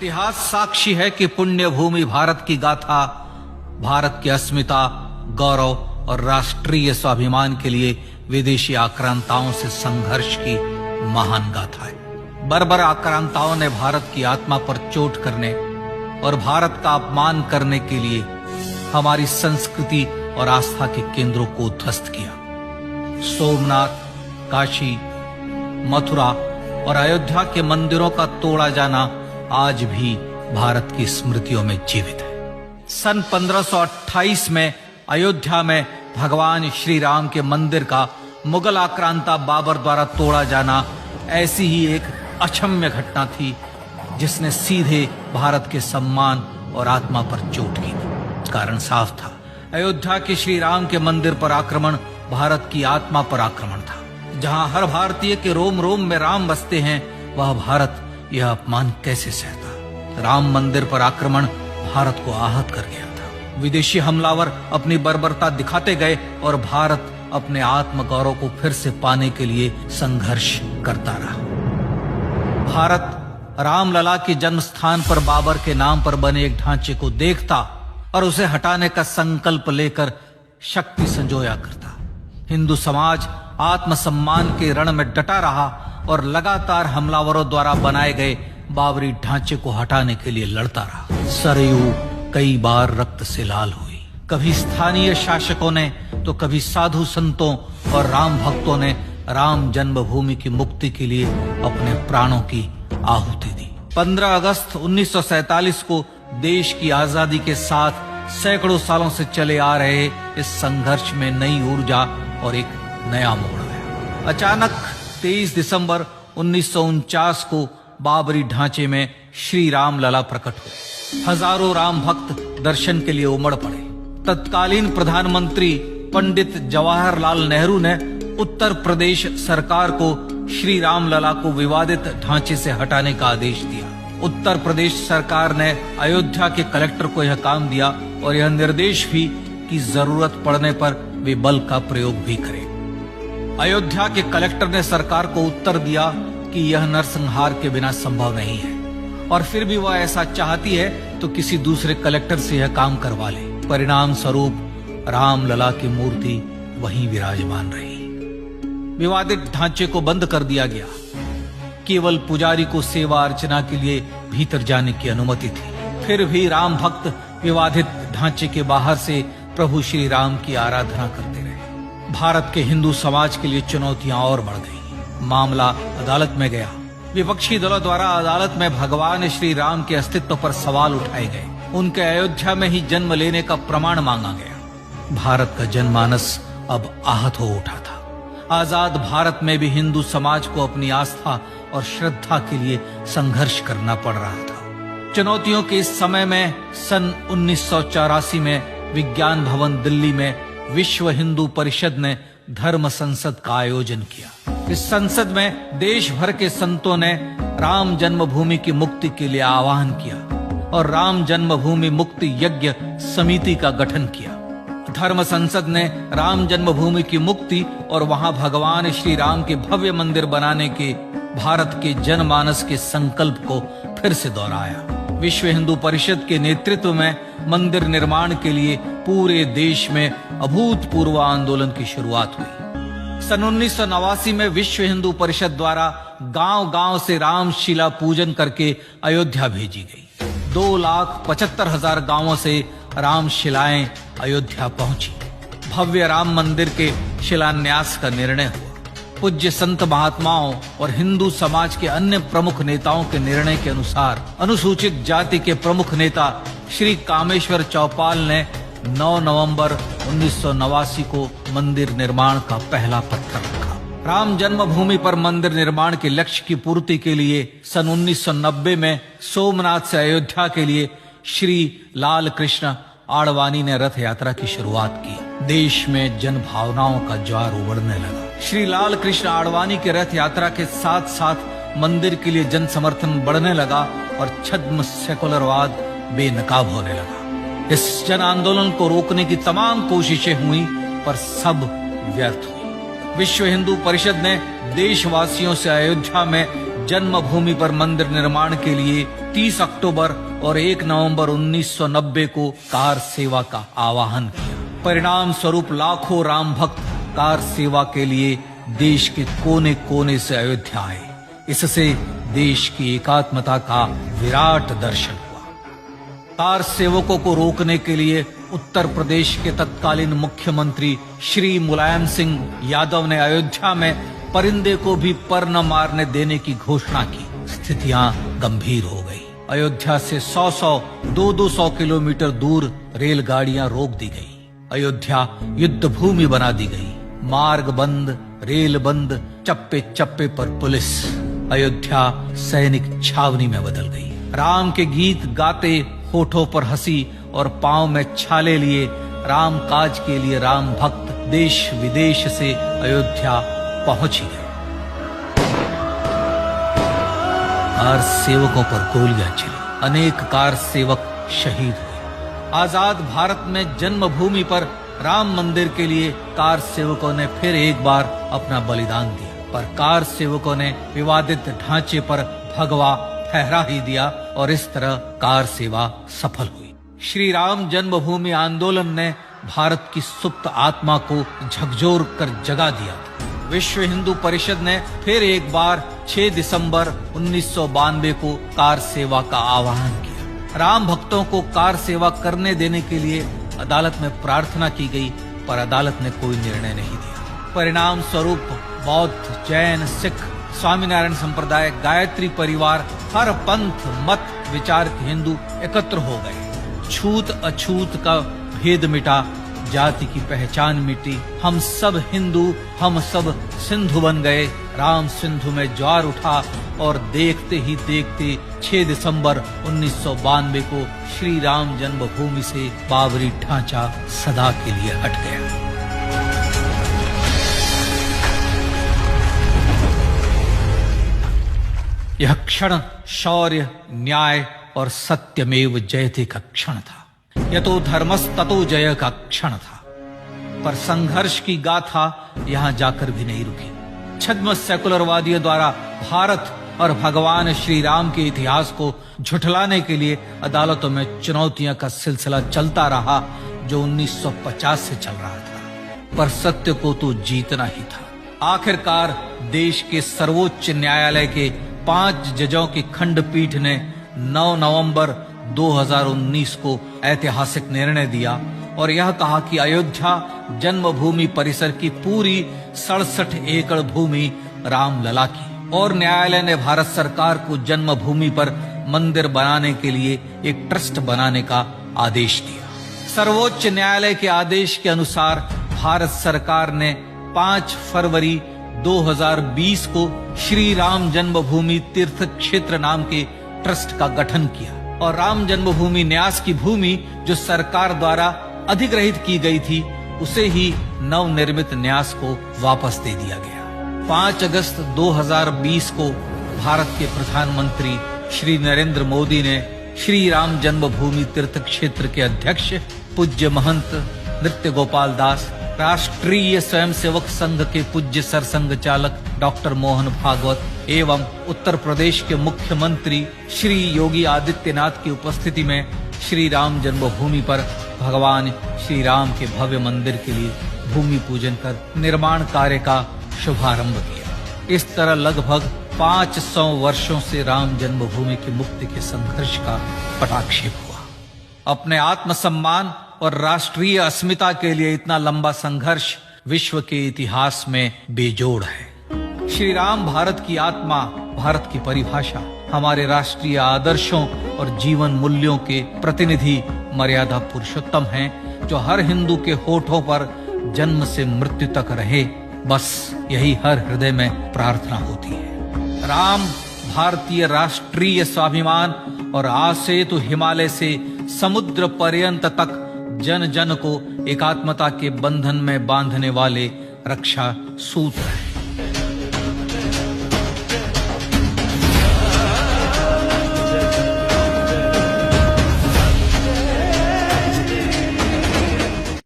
इतिहास साक्षी है कि पुण्य भूमि भारत की गाथा भारत की अस्मिता, गौरव और राष्ट्रीय स्वाभिमान के लिए विदेशी आक्रांताओं से संघर्ष की महान गाथा है। बर्बर आक्रांताओं ने भारत की आत्मा पर चोट करने और भारत का अपमान करने के लिए हमारी संस्कृति और आस्था के केंद्रों को उद्ध्वस्त किया। सोमनाथ, काशी, मथुरा और अयोध्या के मंदिरों का तोड़ा जाना आज भी भारत की स्मृतियों में जीवित है। सन 1528 में अयोध्या में भगवान श्री राम के मंदिर का मुगल आक्रांता बाबर द्वारा तोड़ा जाना ऐसी ही एक अक्षम्य घटना थी जिसने सीधे भारत के सम्मान और आत्मा पर चोट की। कारण साफ था, अयोध्या के श्री राम के मंदिर पर आक्रमण भारत की आत्मा पर आक्रमण था। जहां हर भारतीय के रोम रोम में राम बसते हैं, वह भारत यह अपमान कैसे सहता। राम मंदिर पर आक्रमण भारत को आहत कर गया था। विदेशी हमलावर अपनी बर्बरता दिखाते गए और भारत अपने आत्म गौरव को फिर से पाने के लिए संघर्ष करता रहा। भारत रामलला के जन्म स्थान पर बाबर के नाम पर बने एक ढांचे को देखता और उसे हटाने का संकल्प लेकर शक्ति संजोया करता। हिंदू समाज आत्मसम्मान के रण में डटा रहा और लगातार हमलावरों द्वारा बनाए गए बाबरी ढांचे को हटाने के लिए लड़ता रहा। सरयू कई बार रक्त से लाल हुई। कभी स्थानीय शासकों ने तो कभी साधु संतों और राम भक्तों ने राम जन्मभूमि की मुक्ति के लिए अपने प्राणों की आहुति दी। 15 अगस्त 1947 को देश की आजादी के साथ सैकड़ों सालों से चले आ रहे इस संघर्ष में नई ऊर्जा और एक नया मोड़ आया। अचानक 23 दिसंबर 1949 को बाबरी ढांचे में श्री राम लला प्रकट हुए। हजारों राम भक्त दर्शन के लिए उमड़ पड़े। तत्कालीन प्रधानमंत्री पंडित जवाहरलाल नेहरू ने उत्तर प्रदेश सरकार को श्री राम लला को विवादित ढांचे से हटाने का आदेश दिया। उत्तर प्रदेश सरकार ने अयोध्या के कलेक्टर को यह काम दिया और यह निर्देश भी कि जरूरत पड़ने पर वे बल का प्रयोग भी करें। अयोध्या के कलेक्टर ने सरकार को उत्तर दिया कि यह नरसंहार के बिना संभव नहीं है और फिर भी वह ऐसा चाहती है तो किसी दूसरे कलेक्टर से यह काम करवा ले। परिणाम स्वरूप रामलला की मूर्ति वहीं विराजमान रही। विवादित ढांचे को बंद कर दिया गया। केवल पुजारी को सेवा अर्चना के लिए भीतर जाने की अनुमति थी। फिर भी राम भक्त विवादित ढांचे के बाहर से प्रभु श्री राम की आराधना करते रहे। भारत के हिंदू समाज के लिए चुनौतियां और बढ़ गईं। मामला अदालत में गया। विपक्षी दलों द्वारा अदालत में भगवान श्री राम के अस्तित्व पर सवाल उठाए गए। उनके अयोध्या में ही जन्म लेने का प्रमाण मांगा गया। भारत का जनमानस अब आहत हो उठा था। आजाद भारत में भी हिंदू समाज को अपनी आस्था और श्रद्धा के लिए संघर्ष करना पड़ रहा था। चुनौतियों के इस समय में सन 1984 में विज्ञान भवन दिल्ली में विश्व हिंदू परिषद ने धर्म संसद का आयोजन किया। इस संसद में देश भर के संतों ने राम जन्मभूमि की मुक्ति के लिए आह्वान किया और राम जन्मभूमि मुक्ति यज्ञ समिति का गठन किया। धर्म संसद ने राम जन्मभूमि की मुक्ति और वहां भगवान श्री राम के भव्य मंदिर बनाने के भारत के जनमानस के संकल्प को फिर से दोहराया। विश्व हिंदू परिषद के नेतृत्व में मंदिर निर्माण के लिए पूरे देश में अभूतपूर्व आंदोलन की शुरुआत हुई। सन 1989 में विश्व हिंदू परिषद द्वारा गांव-गांव से रामशिला पूजन करके अयोध्या भेजी गई। 2,75,000 गांवों से रामशिलाएं अयोध्या पहुंची। भव्य राम मंदिर के शिलान्यास का निर्णय हुआ। पूज्य संत महात्माओं और हिंदू समाज के अन्य प्रमुख नेताओं के निर्णय के अनुसार अनुसूचित जाति के प्रमुख नेता श्री कामेश्वर चौपाल ने 9 नवंबर 1989 को मंदिर निर्माण का पहला पत्थर रखा। राम जन्मभूमि पर मंदिर निर्माण के लक्ष्य की पूर्ति के लिए सन 1990 में सोमनाथ से अयोध्या के लिए श्री लाल कृष्ण आडवाणी ने रथ यात्रा की शुरुआत की। देश में जन भावनाओं का ज्वार उमड़ने लगा। श्री लाल कृष्ण आडवाणी के रथ यात्रा के साथ साथ मंदिर के लिए जन समर्थन बढ़ने लगा और छद्म सेकुलरवाद बेनकाब होने लगा। इस जन आंदोलन को रोकने की तमाम कोशिशें हुई पर सब व्यर्थ हुई। विश्व हिंदू परिषद ने देशवासियों से अयोध्या में जन्मभूमि पर मंदिर निर्माण के लिए 30 अक्टूबर और 1 नवंबर 1990 को कार सेवा का आह्वान किया। परिणाम स्वरूप लाखों राम भक्त कार सेवा के लिए देश के कोने कोने से अयोध्या आए। इससे देश की एकात्मता का विराट दर्शन हुआ। कार सेवकों को रोकने के लिए उत्तर प्रदेश के तत्कालीन मुख्यमंत्री श्री मुलायम सिंह यादव ने अयोध्या में परिंदे को भी पर न मारने देने की घोषणा की। स्थितियां गंभीर हो गई। अयोध्या से 100-100, 200-200 किलोमीटर दूर रेलगाड़ियां रोक दी गई। अयोध्या युद्ध भूमि बना दी गई। मार्ग बंद, रेल बंद, चप्पे चप्पे पर पुलिस। अयोध्या सैनिक छावनी में बदल गई। राम के गीत गाते, होठों पर हंसी और पांव में छाले लिए राम काज के लिए राम भक्त देश विदेश से अयोध्या पहुंच गए। कार सेवकों पर गोलियां चली। अनेक कार सेवक शहीद हुए। आजाद भारत में जन्मभूमि पर राम मंदिर के लिए कार सेवकों ने फिर एक बार अपना बलिदान दिया, पर कार सेवकों ने विवादित ढांचे पर भगवा फहरा ही दिया और इस तरह कार सेवा सफल हुई। श्री राम जन्मभूमि आंदोलन ने भारत की सुप्त आत्मा को झकझोर कर जगा दिया। विश्व हिंदू परिषद ने फिर एक बार 6 दिसंबर 1992 को कार सेवा का आह्वान किया। राम भक्तों को कार सेवा करने देने के लिए अदालत में प्रार्थना की गई, पर अदालत ने कोई निर्णय नहीं दिया। परिणाम स्वरूप बौद्ध, जैन, सिख, स्वामीनारायण संप्रदाय, गायत्री परिवार, हर पंथ मत विचार के हिंदू एकत्र हो गए। छूत अछूत का भेद मिटा, जाति की पहचान मिटी। हम सब हिंदू, हम सब सिंधु बन गए। राम सिंधु में ज्वार उठा और देखते ही देखते 6 दिसंबर 1992 को श्री राम जन्मभूमि से बाबरी ढांचा सदा के लिए हट गया। यह क्षण शौर्य, न्याय और सत्यमेव जयते का क्षण था। यतो धर्मस्ततो जय का क्षण था। पर संघर्ष की गाथा यहां जाकर भी नहीं रुकी। छद्म सेकुलरवादियों द्वारा भारत और भगवान श्री राम के इतिहास को झुठलाने के लिए अदालतों में चुनौतियों का सिलसिला चलता रहा, जो 1950 से चल रहा था। पर सत्य को तो जीतना ही था। आखिरकार देश के सर्वोच्च न्यायालय के 5 जजों की खंडपीठ ने 9 नवंबर 2019 को ऐतिहासिक निर्णय दिया और यह कहा कि अयोध्या जन्मभूमि परिसर की पूरी 67 एकड़ भूमि रामलला की, और न्यायालय ने भारत सरकार को जन्मभूमि पर मंदिर बनाने के लिए एक ट्रस्ट बनाने का आदेश दिया। सर्वोच्च न्यायालय के आदेश के अनुसार भारत सरकार ने 5 फरवरी 2020 को श्री राम जन्मभूमि तीर्थ क्षेत्र नाम के ट्रस्ट का गठन किया और राम जन्मभूमि न्यास की भूमि जो सरकार द्वारा अधिग्रहित की गई थी, उसे ही नवनिर्मित न्यास को वापस दे दिया गया। 5 अगस्त 2020 को भारत के प्रधानमंत्री श्री नरेंद्र मोदी ने श्री राम जन्मभूमि तीर्थ क्षेत्र के अध्यक्ष पूज्य महंत नृत्य गोपाल दास, राष्ट्रीय स्वयंसेवक संघ के पूज्य सरसंघ चालक डॉक्टर मोहन भागवत एवं उत्तर प्रदेश के मुख्यमंत्री श्री योगी आदित्यनाथ की उपस्थिति में श्री राम जन्मभूमि पर भगवान श्री राम के भव्य मंदिर के लिए भूमि पूजन कर निर्माण कार्य का शुभारंभ किया। इस तरह लगभग 500 वर्षों से राम जन्मभूमि की मुक्ति के संघर्ष का पटाक्षेप हुआ। अपने आत्मसम्मान और राष्ट्रीय अस्मिता के लिए इतना लंबा संघर्ष विश्व के इतिहास में बेजोड़ है। श्री राम भारत की आत्मा, भारत की परिभाषा, हमारे राष्ट्रीय आदर्शों और जीवन मूल्यों के प्रतिनिधि मर्यादा पुरुषोत्तम हैं, जो हर हिंदू के होठों पर जन्म से मृत्यु तक रहे। बस यही हर हृदय में प्रार्थना होती है। राम भारतीय राष्ट्रीय स्वाभिमान और आसेतु हिमालय से समुद्र पर्यंत तक जन जन को एकात्मता के बंधन में बांधने वाले रक्षा सूत्र है।